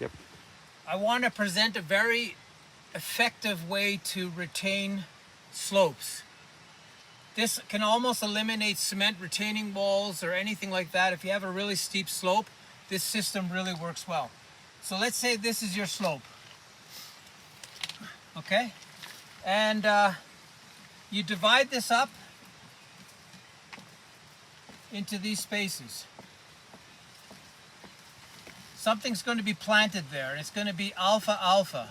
Yep. I want to present a very effective way to retain slopes. This can almost eliminate cement retaining walls or anything like that. If you have a really steep slope, this system really works well. So let's say this is your slope, okay? And you divide this up into these spaces. Something's going to be planted there, and it's going to be alfalfa.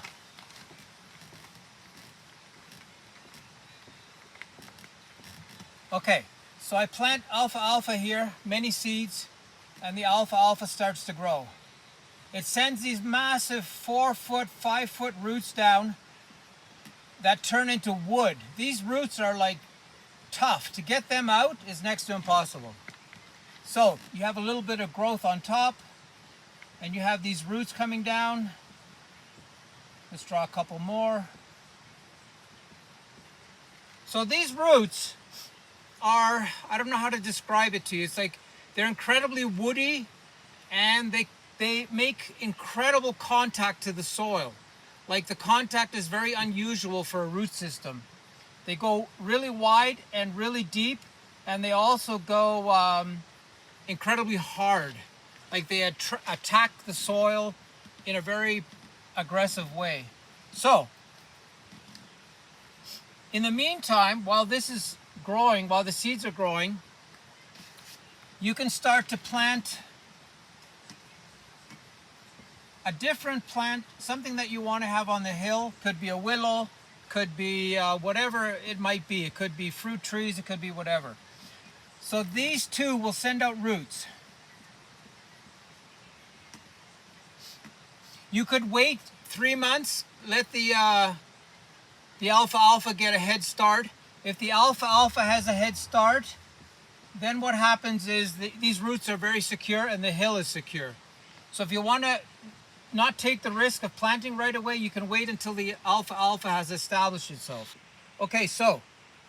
Okay, so I plant alfalfa here, many seeds, and the alfalfa starts to grow. It sends these massive 4-foot, 5-foot roots down that turn into wood. These roots are like tough. To get them out is next to impossible. So you have a little bit of growth on top, and you have these roots coming down. Let's draw a couple more. So these roots are, I don't know how to describe it to you. It's like they're incredibly woody, and they make incredible contact to the soil. Like the contact is very unusual for a root system. They go really wide and really deep, and they also go incredibly hard. Like they attack the soil in a very aggressive way. So, in the meantime, while this is growing, while the seeds are growing, you can start to plant a different plant, something that you want to have on the hill. Could be a willow, could be whatever it might be. It could be fruit trees, it could be whatever. So these two will send out roots. You could wait 3 months, let the alfalfa get a head start. If the alfalfa has a head start, then what happens is these roots are very secure and the hill is secure. So if you want to not take the risk of planting right away, you can wait until the alfalfa has established itself. Okay, so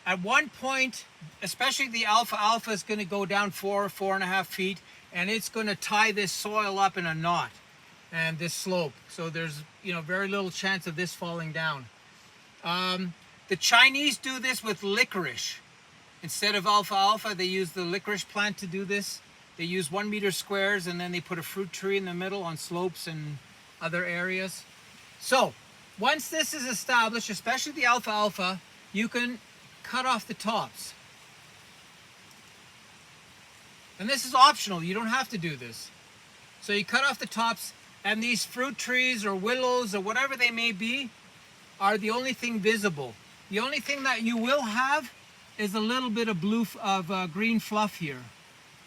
at one point, especially the alfalfa is going to go down 4.5 feet, and it's going to tie this soil up in a knot and this slope. So there's very little chance of this falling down. The Chinese do this with licorice. Instead of alfalfa, they use the licorice plant to do this. They use 1 meter squares, and then they put a fruit tree in the middle on slopes and other areas. So once this is established, especially the alfalfa, you can cut off the tops. And this is optional. You don't have to do this. So you cut off the tops, and these fruit trees or willows or whatever they may be are the only thing visible. The only thing that you will have is a little bit of green fluff here.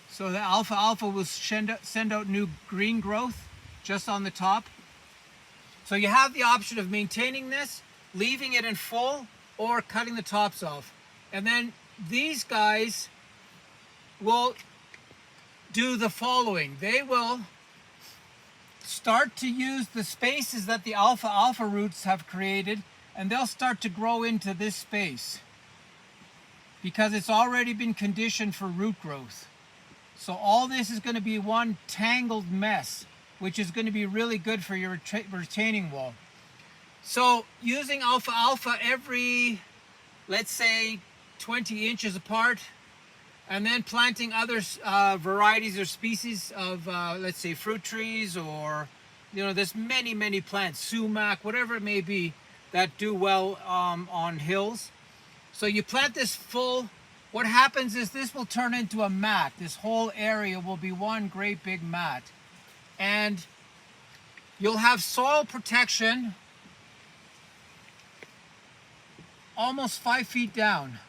So the alfalfa will send out new green growth just on the top. So you have the option of maintaining this, leaving it in full, or cutting the tops off. And then these guys will do the following. They will start to use the spaces that the alfalfa roots have created, and they'll start to grow into this space because it's already been conditioned for root growth. So all this is going to be one tangled mess, which is going to be really good for your retaining wall. So using alfalfa every, let's say, 20 inches apart, and then planting other varieties or species of, let's say, fruit trees, or, there's many plants, sumac, whatever it may be, that do well on hills. So you plant this full. What happens is this will turn into a mat. This whole area will be one great big mat. And you'll have soil protection almost 5 feet down,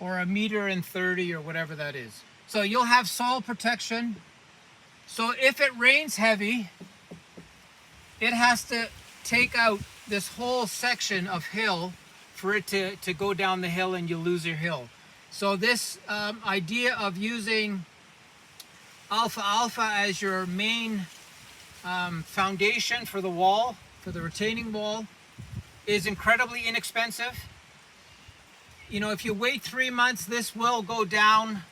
or 1.30 meters or whatever that is. So you'll have soil protection. So if it rains heavy, it has to take out this whole section of hill for it to go down the hill, and you lose your hill. So this idea of using alfalfa as your main foundation for the wall, for the retaining wall, is incredibly inexpensive. If you wait 3 months, this will go down.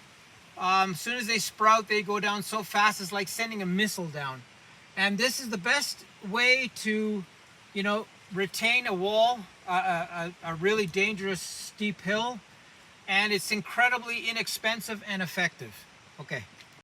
As soon as they sprout, they go down so fast, it's like sending a missile down. And this is the best way to, you know, retain a wall, a really dangerous steep hill, and it's incredibly inexpensive and effective. Okay.